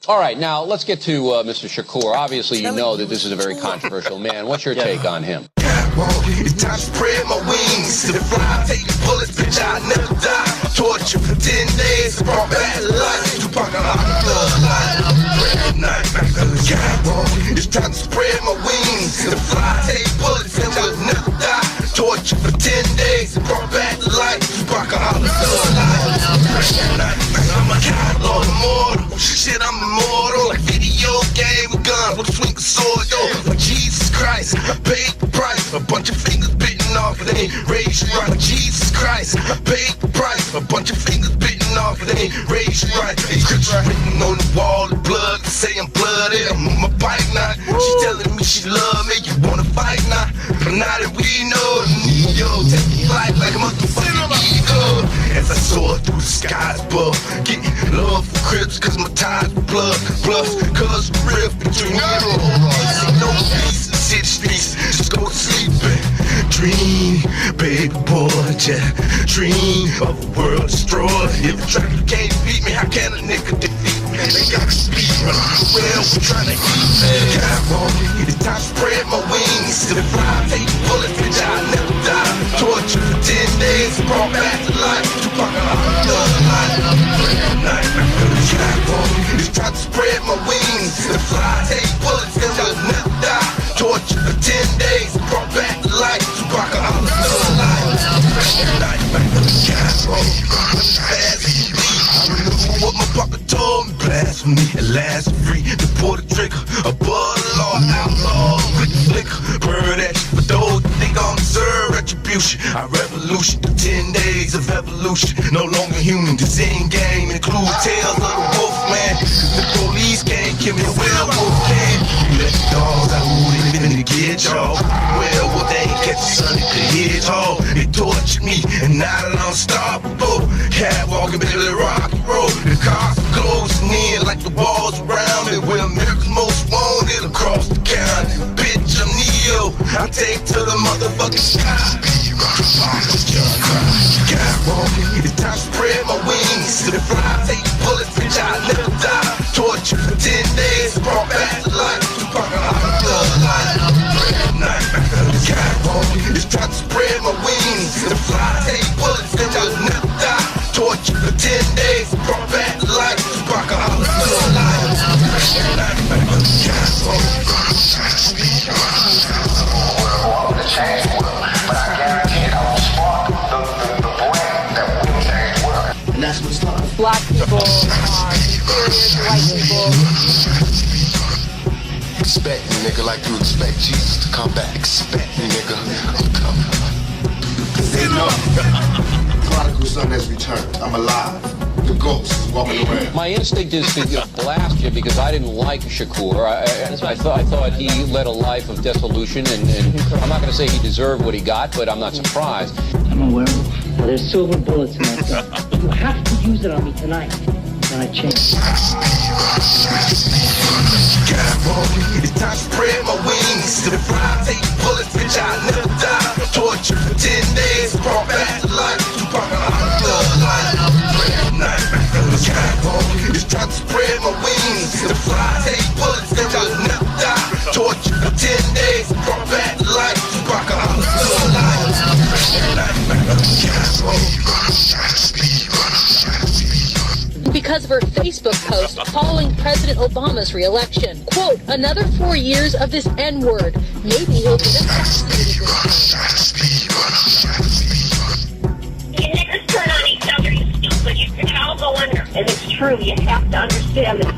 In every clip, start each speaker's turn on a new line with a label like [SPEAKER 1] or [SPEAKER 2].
[SPEAKER 1] All right, now let's get to Mr. Shakur. Obviously, you know that this is a very controversial man. What's your take on him?
[SPEAKER 2] It's time to spread my wings to the fly, taking bullets, bitch, I never die. Torture for 10 days, brought back to life. 2Pac-alypse, it's time to spread my wings to the fly, take bullets, and we'll never die. Torture for 10 days, brought back to life. 2Pac-alypse, I'm a outlaw, immortal. Shit, I'm immortal, like video game with guns, with a swing of sword, yo. Like Jesus Christ, I paid the price. A bunch of fingers bitten off, but they ain't raised you right. Like Jesus Christ, I paid the price. A bunch of fingers bitten off, but they ain't raised you right. They scripture written on the wall, the blood, say I'm blooded. I'm on my bike now. She telling me she love me, you wanna fight now. But now that we know, yo, take me life like a motherfucking eagle. As I soar through the skies above, get love for Crips, cause my ties with blood. Plus, cause rift between me and no peace in city streets. Just go to sleep and dream, baby boy, just dream of a world destroyed. If the track can't beat me, how can a nigga defeat me? They got a speed run, well, we're trying to eat me. It's time to spread my wings to the fly, take bullets, bitch, I'll never die. Torture for 10 days, brought back to life. 2Pac-alypse, it's time to spread my wings to the fly, take bullets, and we'll never die. Torture for 10 days, brought back to life. 2Pac-alypse, I remember what my papa told me. Blasphemy at last free. To pull the trigger, above the law, outlaw, with the flicker. Burn that shit for those that think I'll deserve retribution. Our revolution, the 10 days of evolution. No longer human, the same game include tales of the wolf man. The police can't kill me, the werewolf can. You let the dogs out, they finna get y'all. Werewolf, they ain't catch the sun at the hedgehog. They tortured me, and now that I'm unstoppable. Catwalking, Billy Rock and roll. The cops are closing in like the walls around me. We're America's most wanted across the county. Bitch, I'm Neo. I take to the motherfucking sky. It's time to spread my wings to the fly, take bullets, bitch, I'll never die. Torture for 10 days, brought back to life. 2Pac-alypse, it's time to spread my wings to the fly, take bullets, bitch, I'll never die. Torture for 10 days, brought back to life. 2Pac-alypse,
[SPEAKER 3] but I guarantee it, I will spark the brain that will change work. And that's what's done.
[SPEAKER 4] Black people are superior to white people.
[SPEAKER 5] Expect me, nigga, like you expect Jesus to come back. Expect me, nigga, I'm coming. Cause they know prodigal son has returned. I'm alive. The ghost is walking around.
[SPEAKER 1] My instinct is to blast you because I didn't like Shakur. I thought he led a life of dissolution, and I'm not going to say he deserved what he got, but I'm not surprised.
[SPEAKER 6] I'm a werewolf. There's silver bullets in that gun. You have to use it on me tonight. When I change.
[SPEAKER 2] It's time to spread my wings to the fly, take bullets, bitch, I'll never die. Torture for 10 days, brought back to life. 2Pac-alypse, it's time to spread my wings to the fly, take bullets, bitch, I'll never die. Torture for 10 days, brought back to life. 2Pac-alypse,
[SPEAKER 4] because of her Facebook post calling President Obama's re-election. Quote, another 4 years of this N-word. Maybe he'll get assassinated this time.
[SPEAKER 7] You niggas turn on each other, you stupid. You can all go under. And it's true, you have to understand it.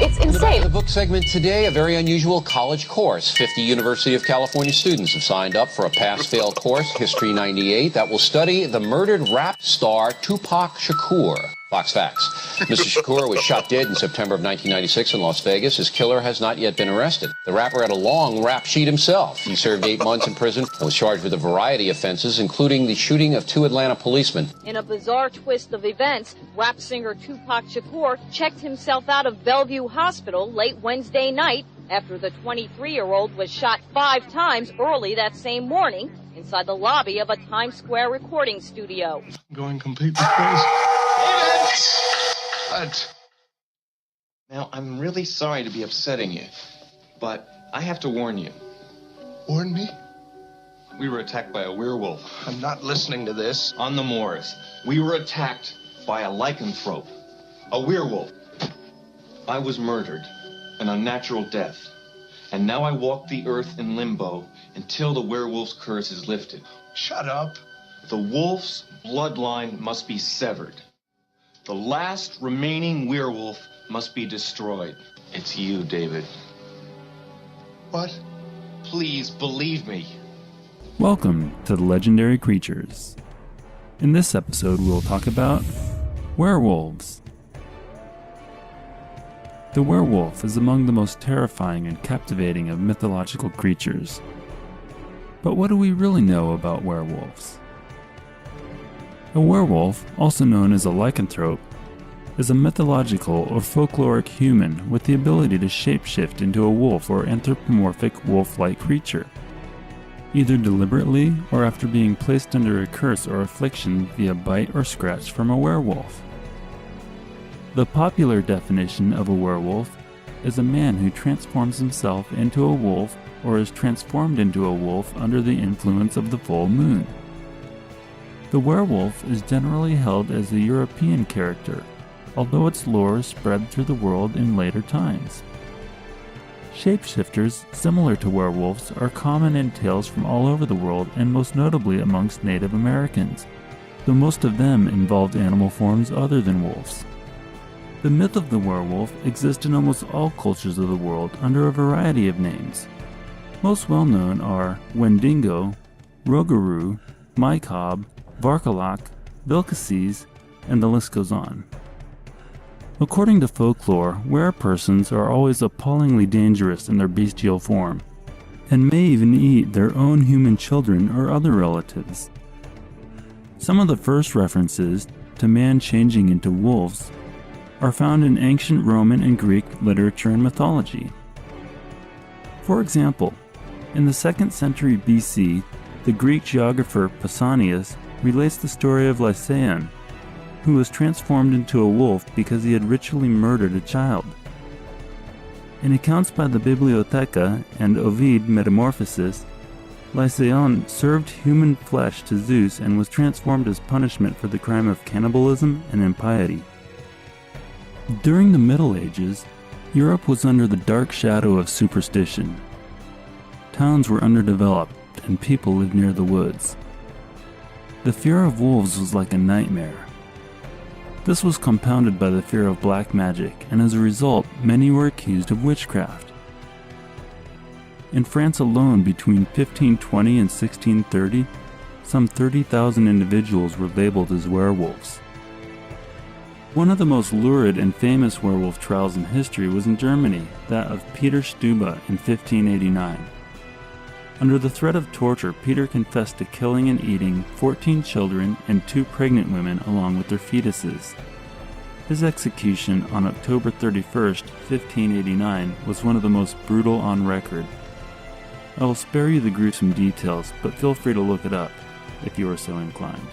[SPEAKER 4] It's insane.
[SPEAKER 1] The book segment today, a very unusual college course. 50 University of California students have signed up for a pass-fail course, History 98, that will study the murdered rap star 2Pac Shakur. Fox Facts. Mr. Shakur was shot dead in September of 1996 in Las Vegas. His killer has not yet been arrested. The rapper had a long rap sheet himself. He served 8 months in prison and was charged with a variety of offenses, including the shooting of 2 Atlanta policemen.
[SPEAKER 4] In a bizarre twist of events, rap singer 2Pac Shakur checked himself out of Bellevue Hospital late Wednesday night after the 23-year-old was shot 5 times early that same morning inside the lobby of a Times Square recording studio.
[SPEAKER 8] Going completely crazy.
[SPEAKER 5] What?
[SPEAKER 8] Now, I'm really sorry to be upsetting you, but I have to warn you.
[SPEAKER 5] Warn me?
[SPEAKER 8] We were attacked by a werewolf
[SPEAKER 5] I'm not listening to this.
[SPEAKER 8] on the moors. We were attacked by a lycanthrope, a werewolf. I was murdered, an unnatural death. And now I walk the earth in limbo until the werewolf's curse is lifted.
[SPEAKER 5] Shut up.
[SPEAKER 8] The wolf's bloodline must be severed. The last remaining werewolf must be destroyed. It's you, David.
[SPEAKER 5] What?
[SPEAKER 8] Please believe me.
[SPEAKER 9] Welcome to the Legendary Creatures. In this episode, we'll talk about werewolves. The werewolf is among the most terrifying and captivating of mythological creatures. But what do we really know about werewolves? A werewolf, also known as a lycanthrope, is a mythological or folkloric human with the ability to shapeshift into a wolf or anthropomorphic wolf-like creature, either deliberately or after being placed under a curse or affliction via bite or scratch from a werewolf. The popular definition of a werewolf is a man who transforms himself into a wolf or is transformed into a wolf under the influence of the full moon. The werewolf is generally held as a European character, although its lore spread through the world in later times. Shapeshifters similar to werewolves are common in tales from all over the world and most notably amongst Native Americans, though most of them involved animal forms other than wolves. The myth of the werewolf exists in almost all cultures of the world under a variety of names. Most well known are Wendigo, Rougarou, Mycob, Varkalak, Vilcaces, and the list goes on. According to folklore, were-persons are always appallingly dangerous in their bestial form, and may even eat their own human children or other relatives. Some of the first references to man changing into wolves are found in ancient Roman and Greek literature and mythology. For example, in the 2nd century BC, the Greek geographer Pausanias relates the story of Lycaon, who was transformed into a wolf because he had ritually murdered a child. In accounts by the Bibliotheca and Ovid Metamorphosis, Lycaon served human flesh to Zeus and was transformed as punishment for the crime of cannibalism and impiety. During the Middle Ages, Europe was under the dark shadow of superstition. Towns were underdeveloped and people lived near the woods. The fear of wolves was like a nightmare. This was compounded by the fear of black magic, and as a result, many were accused of witchcraft. In France alone, between 1520 and 1630, some 30,000 individuals were labeled as werewolves. One of the most lurid and famous werewolf trials in history was in Germany, that of Peter Stuba in 1589. Under the threat of torture, Peter confessed to killing and eating 14 children and 2 pregnant women along with their fetuses. His execution on October 31st, 1589 was one of the most brutal on record. I will spare you the gruesome details, but feel free to look it up if you are so inclined.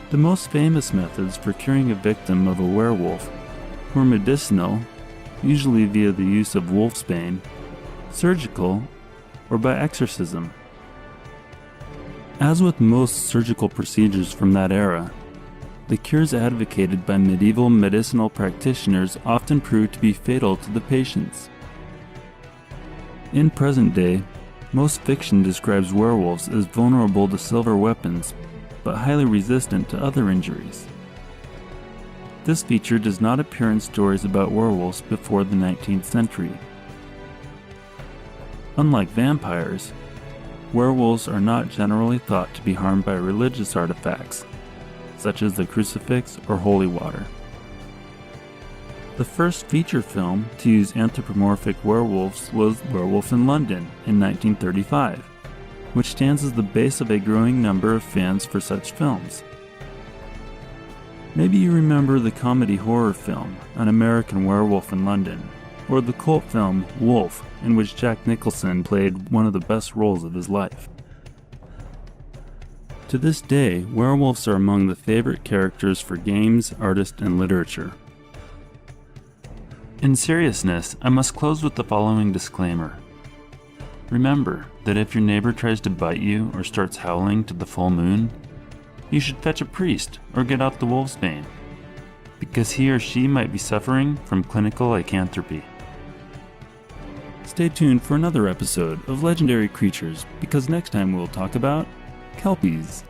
[SPEAKER 9] The most famous methods for curing a victim of a werewolf were medicinal, usually via the use of wolfsbane, surgical, or by exorcism. As with most surgical procedures from that era, the cures advocated by medieval medicinal practitioners often proved to be fatal to the patients. In present day, most fiction describes werewolves as vulnerable to silver weapons, but highly resistant to other injuries. This feature does not appear in stories about werewolves before the 19th century. Unlike vampires, werewolves are not generally thought to be harmed by religious artifacts, such as the crucifix or holy water. The first feature film to use anthropomorphic werewolves was Werewolf in London in 1935, which stands as the base of a growing number of fans for such films. Maybe you remember the comedy horror film An American Werewolf in London, or the cult film Wolf, in which Jack Nicholson played one of the best roles of his life. To this day, werewolves are among the favorite characters for games, artists, and literature. In seriousness, I must close with the following disclaimer. Remember that if your neighbor tries to bite you or starts howling to the full moon, you should fetch a priest or get out the wolfsbane, because he or she might be suffering from clinical lycanthropy. Stay tuned for another episode of Legendary Creatures, because next time we'll talk about Kelpies.